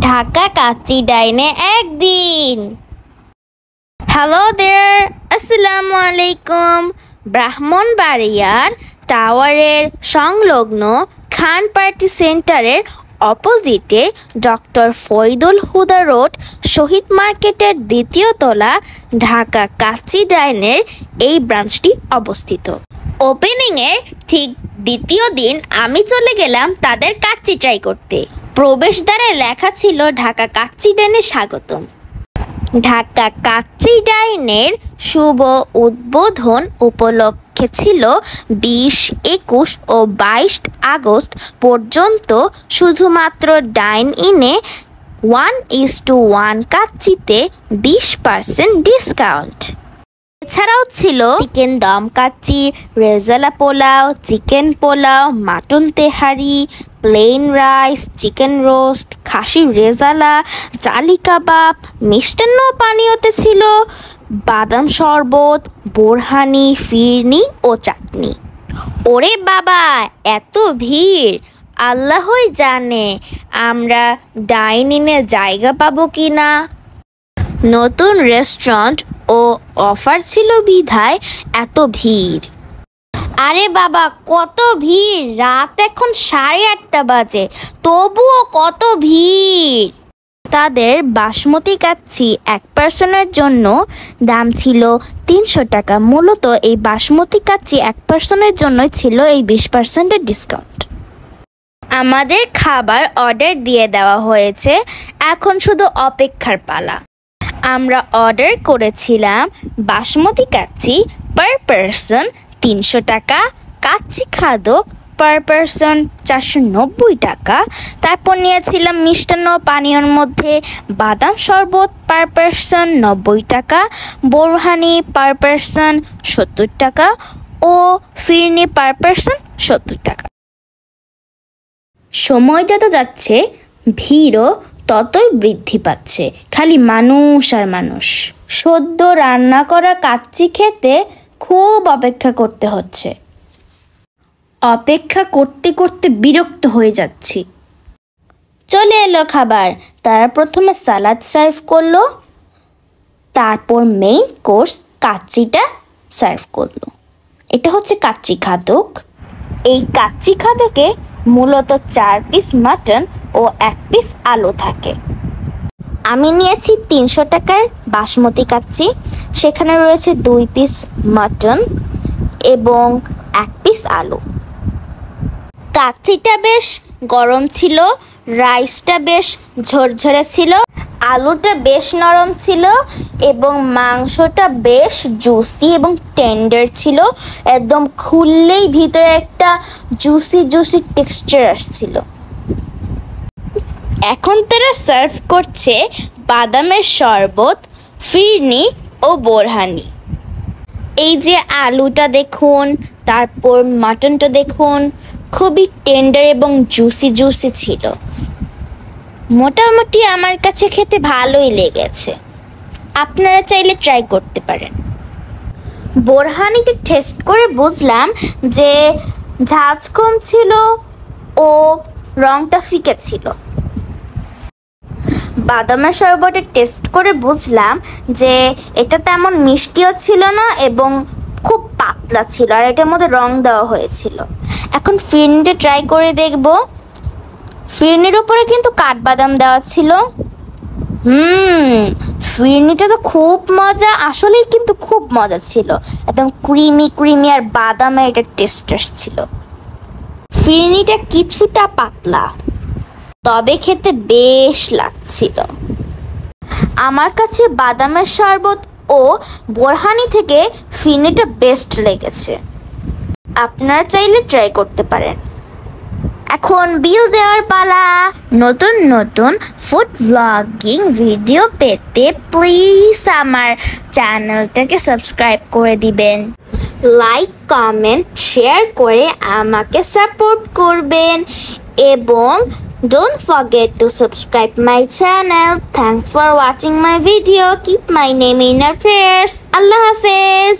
ঢাকা কাচ্চি ডাইনে একদিন। হ্যালো দেয়ার, আসসালামু আলাইকুম। ব্রাহ্মণবাড়িয়ার টাওয়ারের সংলগ্ন খান পার্টি সেন্টারের অপোজিটে ডক্টর ফরিদুল হুদা রোড শহীদ মার্কেটের দ্বিতীয় তলা ঢাকা কাচ্চি ডাইনের এই ব্রাঞ্চটি অবস্থিত। ওপেনিংয়ের ঠিক দ্বিতীয় দিন আমি চলে গেলাম তাদের কাচ্চি ট্রাই করতে। প্রবেশদ্বারে লেখা ছিল ঢাকা কাচ্চি ডাইনে স্বাগতম। ঢাকা কাচ্চি ডাইনের শুভ উদ্বোধন উপলক্ষে ছিল 20, 21 ও 22 আগস্ট পর্যন্ত শুধুমাত্র ডাইন ইনে 1:1 কাচ্চিতে 20% ডিসকাউন্ট। এছাড়াও ছিল চিকেন দম কাচ্চি, রেজালা পোলাও, চিকেন পোলাও, মাটন তেহারি, প্লেন রাইস, চিকেন রোস্ট, খাসি রেজালা, জালি কাবাব, মিষ্টান্ন পানীয়তে ছিল বাদাম শরবত, বোরহানি, ফিরনি ও চাটনি। ওরে বাবা, এত ভিড়! আল্লাহই জানে আমরা ডাইনিংয়ে জায়গা পাবো কিনা। নতুন রেস্টুরেন্ট ও অফার ছিল বিধায় এত ভিড়। আরে বাবা, কত ভিড়! রাত এখন 8:30 বাজে, তবুও কত ভিড়। তাদের বাসমতি কাচ্চি এক পার্সনের জন্য দাম ছিল 300 টাকা। মূলত এই বাসমতি কাচ্চি এক পার্সনের জন্যই ছিল এই 20% ডিসকাউন্ট। আমাদের খাবার অর্ডার দিয়ে দেওয়া হয়েছে, এখন শুধু অপেক্ষার পালা। আমরা অর্ডার করেছিলাম বাসমতি কাচ্চি পার পারসন 300 টাকা, কাচ্চি খাদক পার পারসন 490 টাকা। তারপর নিয়েছিলাম মিষ্টান্ন পানীয়র মধ্যে বাদাম শরবত পার পারসন 90 টাকা, বোরহানি পার পারসন 70 টাকা ও ফিরনি পার পারসন 70 টাকা। সময় যত যাচ্ছে ভিড়ও ততই বৃদ্ধি পাচ্ছে, খালি মানুষ আর মানুষ। সদ্য রান্না করা কাচ্চি খেতে খুব অপেক্ষা করতে হচ্ছে। অপেক্ষা করতে করতে বিরক্ত হয়ে যাচ্ছি। চলে এলো খাবার। তারা প্রথমে সালাদ সার্ভ করলো, তারপর মেইন কোর্স কাচ্চিটা সার্ভ করলো। এটা হচ্ছে কাচ্চি খাদক। এই কাচ্চি খাদকে মূলত 4 পিস মাটন ও 1 পিস আলু থাকে। আমি নিয়েছি 300 টাকার বাসমতি কাচ্চি, সেখানে রয়েছে 2 পিস মাটন এবং 1 পিস আলু। কাচ্চিটা বেশ গরম ছিল, রাইসটা বেশ ঝরঝরে ছিল, আলুটা বেশ নরম ছিল এবং মাংসটা বেশ জুসি এবং টেন্ডার ছিল। একদম খুললেই ভিতরে একটা জুসি টেক্সচার আসছিল। এখন তারা সার্ভ করছে বাদামের শরবত, ফিরনি ও বোরহানি। এই যে আলুটা দেখুন, তারপর মাটনটা দেখুন, খুবই টেন্ডার এবং জুসি ছিল। মোটামুটি আমার কাছে খেতে ভালোই লেগেছে। আপনারা চাইলে ট্রাই করতে পারেন। বোরহানিটা টেস্ট করে বুঝলাম যে ঝাঁজ কম ছিল ও রংটা ফিকে ছিল। বাদামের শরবতে টেস্ট করে বুঝলাম যে এটা তেমন মিষ্টিও ছিল না এবং খুব পাতলা ছিল, আর এটার মধ্যে রং দেওয়া হয়েছিল। এখন ফিরনিটা ট্রাই করে দেখব। ফিরনির উপরে কিন্তু কাঠবাদাম দেওয়া ছিল। ফিরনিটা তো খুব মজা, আসলেই কিন্তু খুব মজা ছিল। একদম ক্রিমি আর বাদামে এটা টেস্ট আসছিল। ফিরনিটা কিছুটা পাতলা, তবে খেতে বেশ লাগছিল। আমার কাছে বাদামের শরবত ও বোরহানি থেকে ফিরনিটা বেস্ট লেগেছে। আপনারা চাইলে ট্রাই করতে পারেন। এখন বিল দেওয়ার পালা। নতুন ফুড ব্লগিং ভিডিও পেতে প্লিজ আমার চ্যানেলটাকে সাবস্ক্রাইব করে দিবেন, লাইক কমেন্ট শেয়ার করে আমাকে সাপোর্ট করবেন এবং don't forget to subscribe my channel. Thanks for watching my video. Keep my name in your prayers. Allah Hafiz.